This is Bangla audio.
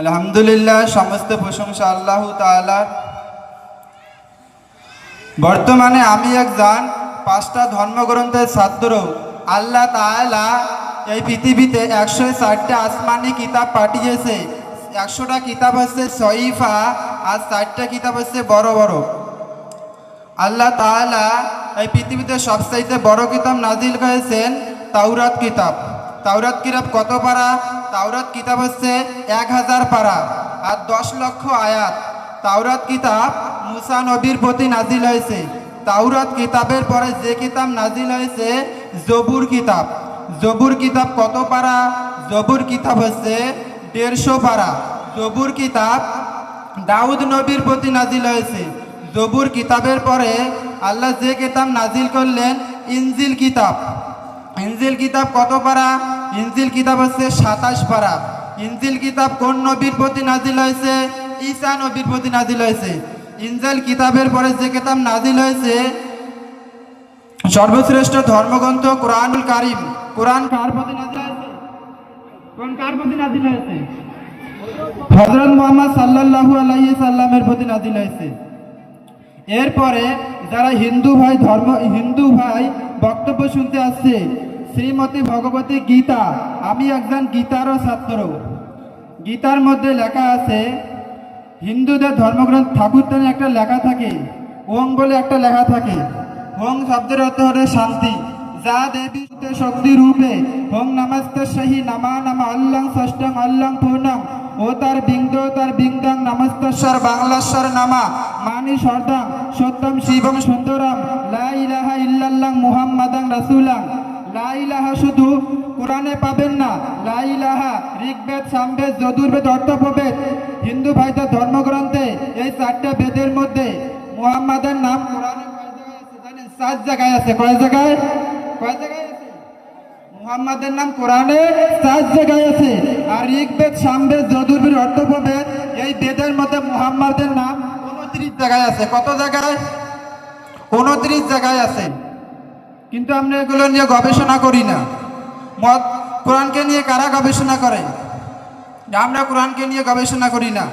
আলহামদুলিল্লাহ, সমস্ত প্রশংসা আল্লাহ তাআলার। বর্তমানে আমি একজন 5টা ধর্মগ্রন্থের ছাত্র। আল্লাহ তাআলা এই পৃথিবীতে 104টা আসমানি কিতাব পাঠিয়েছে। 100টা কিতাব হচ্ছে সহিফা, আর 4টা কিতাব হচ্ছে বড় বড়। আল্লাহ তাআলা এই পৃথিবীতে সবচাইতে বড় কিতাব নাজিল করেছেন তাওরাত কিতাব। তাওরাত কিতাব কত পারা? তাওরাত কিতাব হচ্ছে 1000 পারা আর 10 লক্ষ আয়াত। তাওরাত কিতাব মুসা নবীর প্রতি নাজিল হয়েছে। তাওরাত কিতাবের পরে যে কিতাব নাজিল হয়েছে জবুর কিতাব। জবুর কিতাব কত পারা? জবুর কিতাব হচ্ছে 150 পারা। জবুর কিতাব দাউদ নবীর প্রতি নাজিল হয়েছে। জবুর কিতাবের পরে আল্লাহ যে কিতাব নাজিল করলেন ইনজিল কিতাব। ইনজিল কিতাব কত পারা? ইনজিল কিতাব হচ্ছে 27 পারা। ইনজিল কিতাব কোন নবীর প্রতি নাজিল হয়েছে? ঈসা নবীর প্রতি নাজিল হয়েছে। ইনজিল কিতাবের পরে যে কিতাব নাজিল হয়েছে সর্বশ্রেষ্ঠ ধর্মগ্রন্থ কোরআনুল কারীম। কোরআন কার প্রতি নাজিল হয়েছে? কোরআন কার প্রতি নাজিল হয়েছে? হযরত মুহাম্মদ সাল্লাল্লাহু আলাইহি সাল্লামের প্রতি নাজিল হয়েছে। এরপরে যারা হিন্দু ভাই বক্তব্য শুনতে আসছে, শ্রীমতী ভগবতী গীতা। আমি একজন গীতারও ছাত্র। গীতার মধ্যে লেখা আছে, হিন্দুদের ধর্মগ্রন্থ ঠাকুরদানে একটা লেখা থাকে, ওং বলে একটা লেখা থাকে। ওং শব্দের অর্থ হলো শান্তি। যা দেবী শক্তি রূপে ওং নমস্তে সহি নামা নামা আল্লাহ ষষ্ঠং আল্লাহ পূর্ণং ও তার বিংদাং নমস্তস্বর বাংলাস্বর নামা মানি সর্দাং সত্যম শিবং সুন্দরম লা ইলাহা ইল্লাল্লাহ মুহাম্মাদাং রাসূলাং। লা ইলাহা শুধু কোরআনে পাবেন না, লা ইলাহা ঋগ্বেদ, সামবেদ, যজুর্বেদ, অর্থপ্রবেদ। হিন্দু ভাইদের ধর্মগ্রন্থে এই 4টে বেদের মধ্যে মুহাম্মাদের নাম কোরআনে কয় জায়গায় আছে জানেন? 7 জায়গায় আছে। কয় জায়গায়? আছে? মুহাম্মাদের নাম কোরআনে 7 জায়গায় আছে। আর ঋগ্বেদ, সামবেদ, যজুর্বেদ, অর্থপ্রবেদ এই বেদের মধ্যে মুহাম্মাদের নাম 29 জায়গায় আছে। কত জায়গায়? 29 জায়গায় আছে। কিন্তু আমরা এগুলো নিয়ে গবেষণা করি না। কোরআনকে নিয়ে কারা গবেষণা করে? আমরা কোরআনকে নিয়ে গবেষণা করি না।